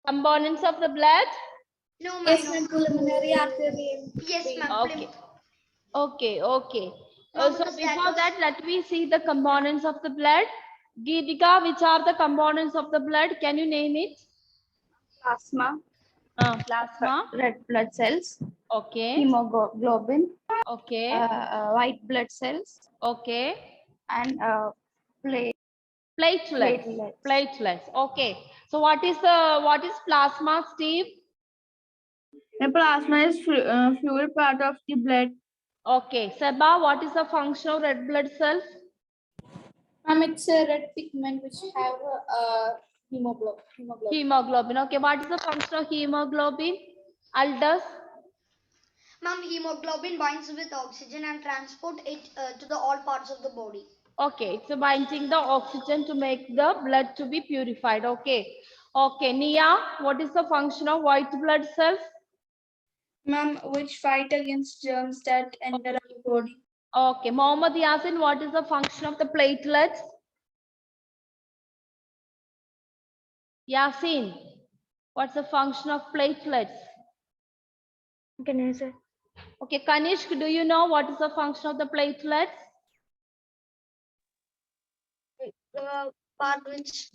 Components of the blood? No, ma'am. Yes, ma'am. Pulmonary artery. Yes, ma'am. Okay. Okay. Ma'am, So because before that, let me see the components of the blood. Geetika, which are the components of the blood? Can you name it? Plasma, Plasma. red blood cells, Okay. hemoglobin, Okay. white blood cells, Okay. and Platelets. Platelets. Okay. So what is plasma, Steve? The plasma is fluid part of the blood. Okay. Seba, what is the function of red blood cells? It's a red pigment which have hemoglobin. Hemoglobin. Okay. What is the function of hemoglobin? Aldous. Ma'am, hemoglobin binds with oxygen and transport it to the all parts of the body. Okay, it's binding the oxygen to make the blood to be purified. Okay. Okay, Nia, what is the function of white blood cells? Ma'am, which fight against germs that enter our body. Okay, Mohammad Yasin, what is the function of the platelets? Yasin, what's the function of platelets? Okay, Kanishk, do you know what is the function of the platelets? The part which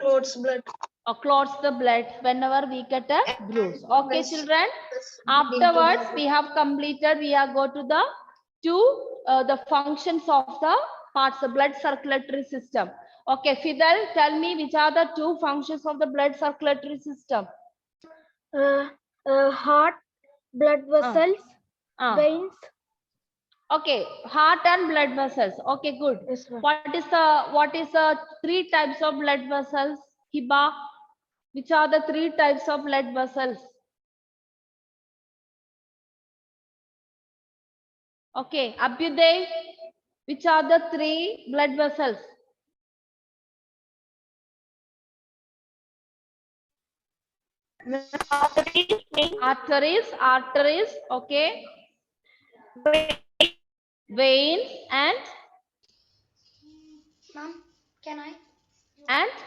clots blood. Or clots the blood whenever we get a bruise. Okay, children. Afterwards, we have completed. We are go to the functions of the parts of blood circulatory system. Okay, Fidel, tell me which are the two functions of the blood circulatory system. Heart, blood vessels, veins. Okay, heart and blood vessels. Okay, good. Yes, ma'am. What is the three types of blood vessels? Hiba, which are the three types of blood vessels? Okay, Abhyuday, which are the three blood vessels? Arteries, okay. Veins and Ma'am, can I?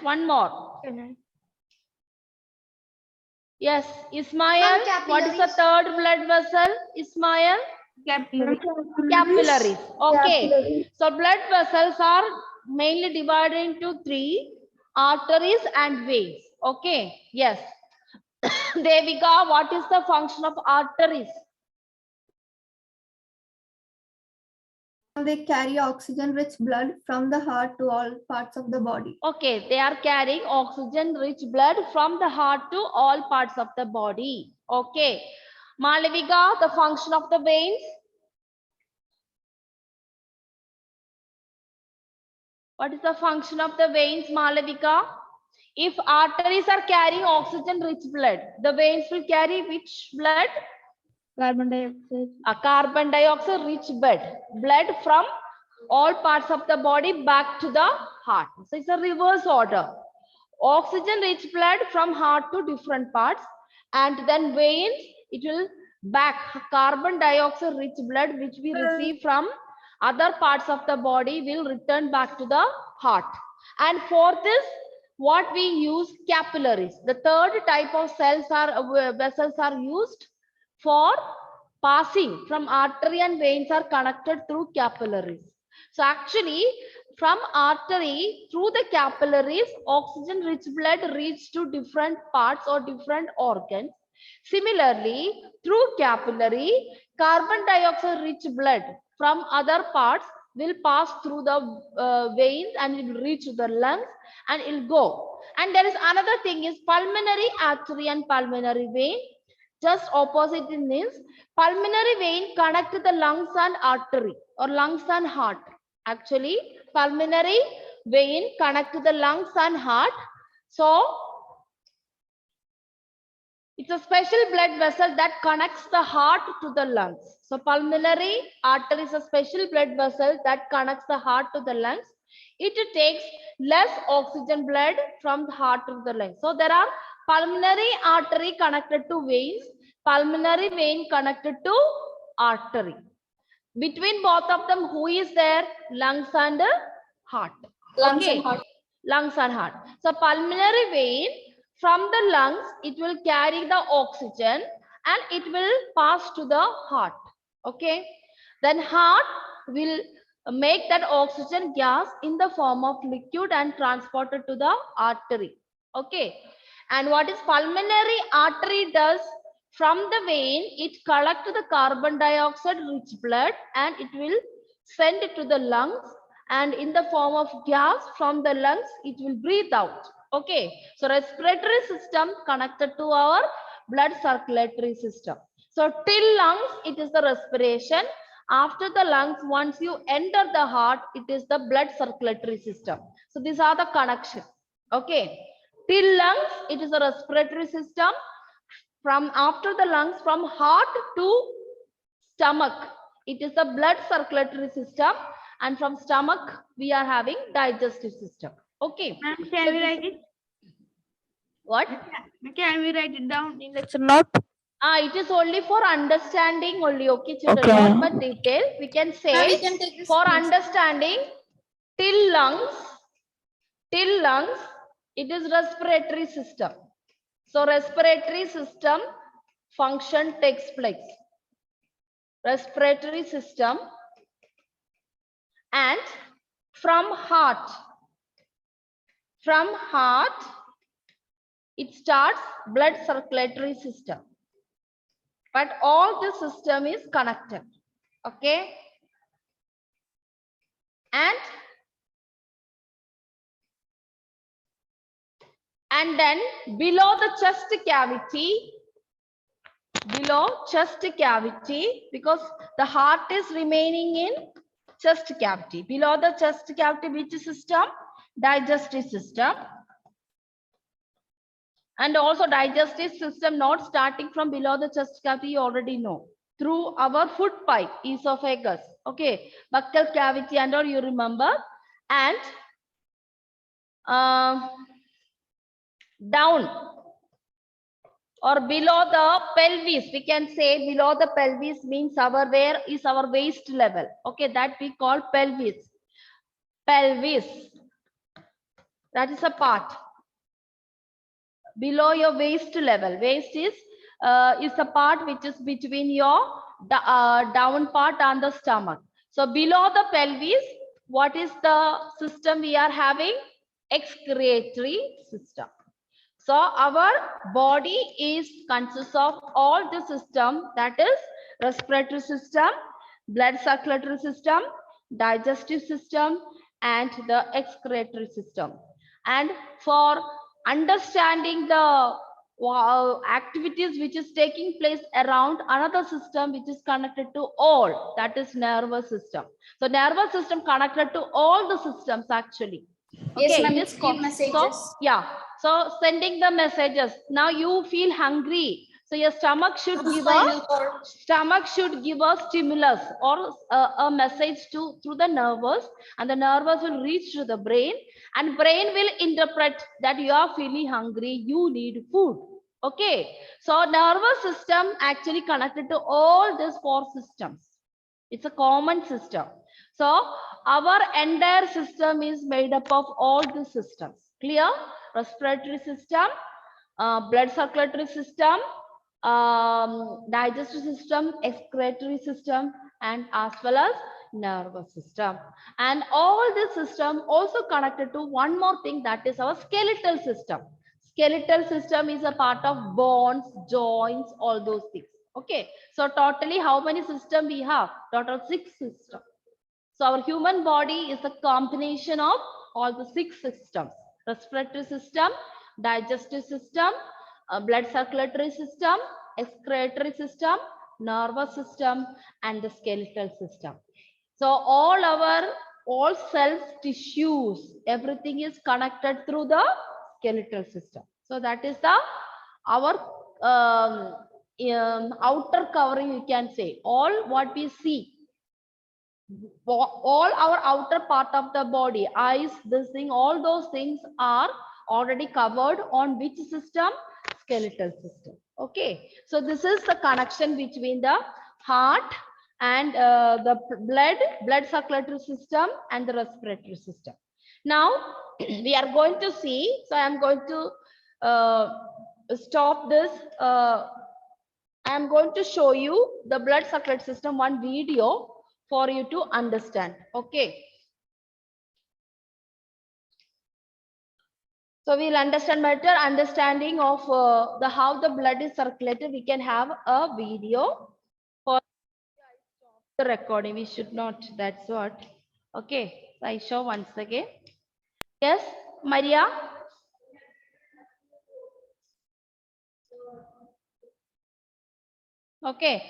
one more. Yes, Ismail, Ma'am, what is the capillaries. third blood vessel? Ismail? Capillaries. Okay. So blood vessels are mainly divided into three: arteries and veins. Okay. Yes. Devika, what is the function of arteries? They carry oxygen-rich blood from the heart to all parts of the body. Okay, they are carrying oxygen-rich blood from the heart to all parts of the body. Okay. Malavika, the function of the veins? What is the function of the veins, Malavika? If arteries are carrying oxygen-rich blood, the veins will carry which blood? Carbon dioxide. A carbon dioxide-rich blood from all parts of the body back to the heart. So it's a reverse order. Oxygen-rich blood from heart to different parts, and then veins, it will back carbon dioxide-rich blood which we receive from other parts of the body will return back to the heart. And for this, what we use capillaries. The third type of vessels are used for passing from artery and veins are connected through capillaries. So actually, from artery through the capillaries, oxygen rich blood reaches to different parts or different organs. Similarly, through capillary, carbon dioxide rich blood from other parts will pass through the veins and it will reach the lungs and it will go. And there is another thing is pulmonary artery and pulmonary vein. Just opposite in this, pulmonary vein connect to the lungs and artery or lungs and heart. Actually, pulmonary vein connect to the lungs and heart. So, it's a special blood vessel that connects the heart to the lungs. So, pulmonary artery is a special blood vessel that connects the heart to the lungs. It takes less oxygen blood from the heart to the lungs. So, there are pulmonary artery connected to veins, pulmonary vein connected to artery. Between both of them, who is there? Lungs and heart. Lungs Okay. and heart. Lungs and heart. So pulmonary vein From the lungs, it will carry the oxygen and it will pass to the heart. Okay. Then heart will make that oxygen gas in the form of liquid and transported to the artery. Okay. And what is pulmonary artery does? From the vein, it collects the carbon dioxide rich blood and it will send it to the lungs, and in the form of gas from the lungs, it will breathe out. Okay. So respiratory system connected to our blood circulatory system. So till lungs, it is the respiration. After the lungs, once you enter the heart, it is the blood circulatory system. So these are the connection. Okay. Till lungs, it is the respiratory system. From after the lungs, from heart to stomach, it is the blood circulatory system. And from stomach, we are having digestive system. Okay. Ma'am, So can we this- write it? What? Can we write it down in lecture note? It is only for understanding only. Okay, children. Okay. Not much detail. We can say for understanding till lungs, it is respiratory system. So respiratory system function takes place. Respiratory system. And from heart, it starts blood circulatory system. But all the system is connected. Okay. And then below the chest cavity, because the heart is remaining in chest cavity. Below the chest cavity, which system? Digestive system. And also digestive system not starting from below the chest cavity, you already know. Through our food pipe, esophagus. Okay. Buccal cavity and all you remember. And down or below the pelvis, we can say below the pelvis means where is our waist level. Okay, that we call pelvis. That is a part below your waist level. Waist is a part which is between your down part and the stomach. So below the pelvis, what is the system we are having? Excretory system. So our body consists of all the system, that is respiratory system, blood circulatory system, digestive system, and the excretory system. And for understanding the activities which is taking place around another system which is connected to all, that is nervous system. So nervous system connected to all the systems actually. Okay, Yes, ma'am, it is it's give messages. So, yeah. So sending the messages. Now you feel hungry. So your stomach should give a stimulus or a message through the nervous, and the nervous will reach to the brain, and brain will interpret that you are feeling hungry, you need food. Okay. So nervous system actually connected to all these four systems. It's a common system. So our entire system is made up of all the systems. Clear? Respiratory system, blood circulatory system, digestive system, excretory system, and as well as nervous system. And all this system also connected to one more thing, that is our skeletal system. Skeletal system is a part of bones, joints, all those things. Okay. So totally how many systems we have? Total 6 systems. So our human body is a combination of all the 6 systems: respiratory system, digestive system, blood circulatory system, excretory system, nervous system, and the skeletal system. So all cells, tissues, everything is connected through the skeletal system. So that is our outer covering, you can say. All what we see, all our outer part of the body, eyes, this thing, all those things are already covered on which system? Skeletal system. Okay. So this is the connection between the heart and the blood circulatory system and the respiratory system. Now we are going to see, so I am going to stop this. I am going to show you the blood circulatory system, one video for you to understand. Okay. So we'll understand better understanding of the how the blood is circulated. We can have a video for the recording. We should not. That's what. Okay. So I show once again. Yes, Maria. Okay.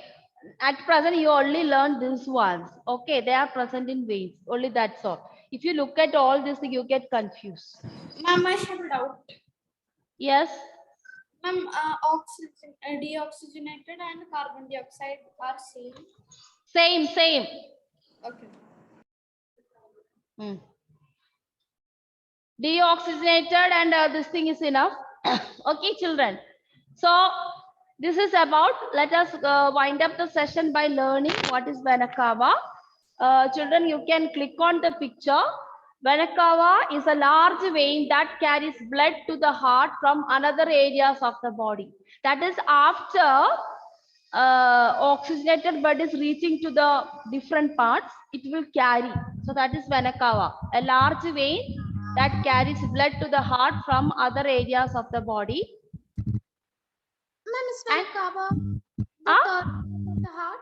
At present, you only learn these ones. Okay, they are present in veins. Only that's all. If you look at all this, you get confused. Ma'am, I have a doubt. Yes. Ma'am, oxygen, deoxygenated and carbon dioxide are same. Same. Okay. Deoxygenated and this thing is enough. Okay, children. So this is about, let us wind up the session by learning what is vena cava. Children, you can click on the picture. Vena cava is a large vein that carries blood to the heart from another areas of the body. That is after oxygenated blood is reaching to the different parts, it will carry. So that is vena cava, a large vein that carries blood to the heart from other areas of the body. Ma'am, is vena cava the Ah? third of the heart?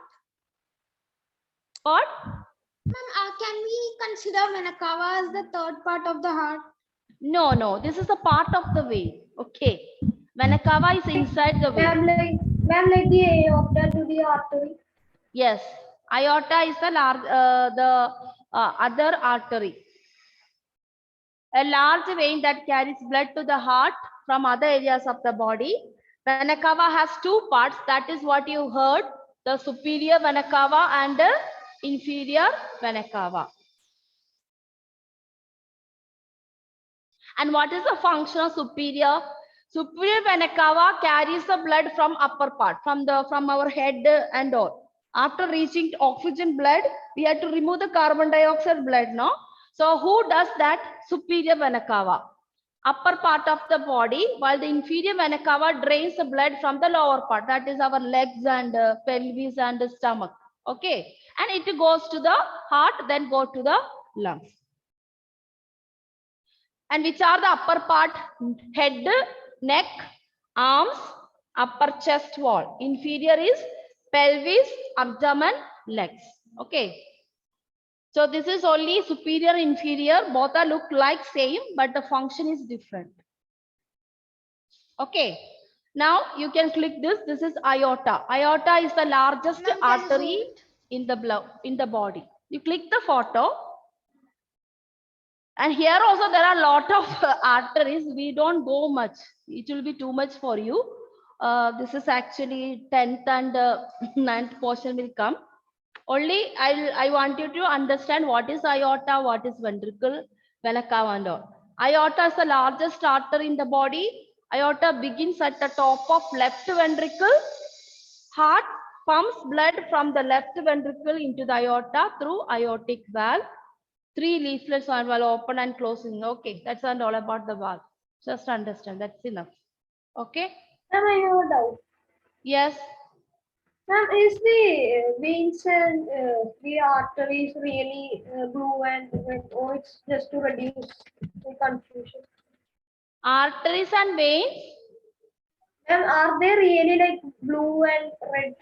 What? Ma'am, can we consider vena cava as the third part of the heart? No, this is a part of the vein. Okay, vena cava is inside the vein. Ma'am, like the aorta to the artery. Yes, aorta is the other artery. A large vein that carries blood to the heart from other areas of the body. Vena cava has two parts. That is what you heard, the superior vena cava and the inferior vena cava. And what is the function of superior? Superior vena cava carries the blood from upper part, from our head and all. After reaching oxygen blood, we have to remove the carbon dioxide blood, no? So who does that? Superior vena cava. Upper part of the body, while the inferior vena cava drains the blood from the lower part. That is our legs and pelvis and stomach. Okay. And it goes to the heart, then go to the lungs. And which are the upper part? Head, neck, arms, upper chest wall. Inferior is pelvis, abdomen, legs. Okay. So this is only superior, inferior. Both are look like same, but the function is different. Okay. Now you can click this. This is aorta. Aorta is the largest artery in the blood, in the body. You click the photo. And here also there are a lot of arteries. We don't go much. It will be too much for you. This is actually 10th and 9th portion will come. Only I want you to understand what is aorta, what is ventricle, vena cava and all. Aorta is the largest artery in the body. Aorta begins at the top of left ventricle. Heart pumps blood from the left ventricle into the aorta through aortic valve. 3 leaflets are valve open and closing. Okay, that's all about the valve. Just understand, that's enough. Okay. Ma'am, I have a doubt. Yes. Ma'am, is the veins and the arteries really blue and red, or it's just to reduce the confusion? Arteries and veins. Ma'am, are they really like blue and red?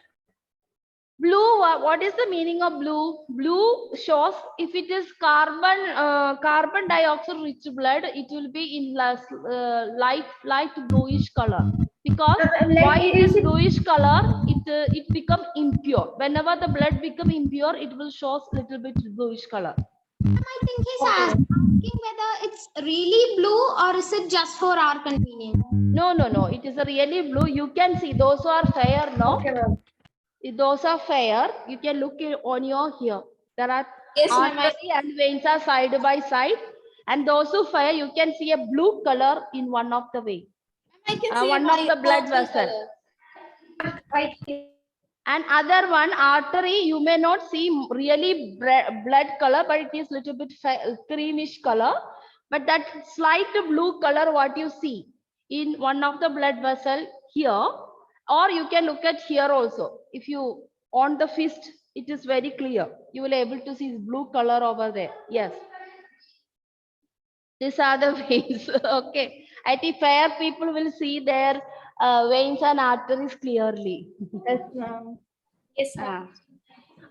Blue, what is the meaning of blue? Blue shows if it is carbon dioxide rich blood, it will be in light bluish color. Because why it is bluish color, it become impure. Whenever the blood become impure, it will show little bit bluish color. I think he's asking whether it's really blue or is it just for our convenience? No. It is a really blue. You can see those who are fair, no? Okay, ma'am. If those are fair, you can look on your here. There are artery and veins are side by side. And those who fair, you can see a blue color in one of the veins. I can see one of the blood vessels. Right here. And other one, artery, you may not see really blood color, but it is little bit creamish color. But that slight blue color, what you see, in one of the blood vessel here, or you can look at here also. If you on the fist, it is very clear. You will able to see blue color over there. Yes. These are the veins. Okay. I think fair people will see their veins and arteries clearly. Yes, ma'am. Yes, Ah.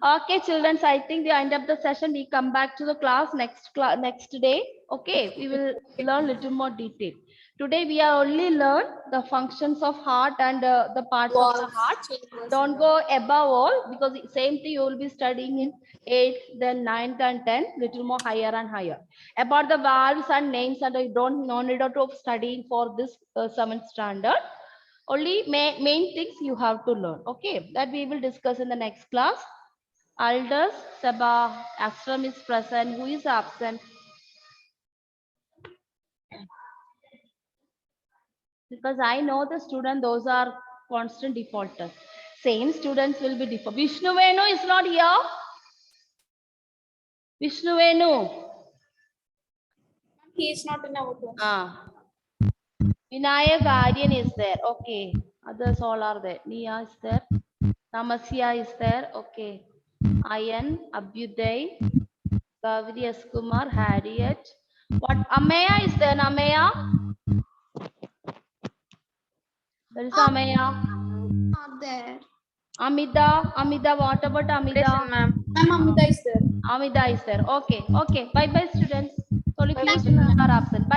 Okay, children. I think the end of the session. We come back to the class next day. Okay, we will learn little more detail. Today we are only learn the functions of heart and the parts of the heart. Don't go above all, because same thing you will be studying in 8th, then 9th and 10th, little more higher and higher. About the valves and names, and you don't no need of studying for this 7th standard. Only main things you have to learn. Okay, that we will discuss in the next class. Aldous, Saba, Astram is present. Who is absent? Because I know the student, those are constant defaulters. Same students will be default. Vishnu Venu is not here. Vishnu Venu. He is not in our class. Ah. Vinayak Aryan is there. Okay. Others all are there. Nia is there. Namasya is there. Okay. Ayan, Abhyuday, Gavri S. Kumar, Harriet. What? Ameya is there. Ameya? Where is Ameya? Not there. Amida. Amida, what about Amida? ma'am. Ma'am, Amita is there. Amida is there. Okay. Okay. Bye bye, students. Only few students are absent. Bye.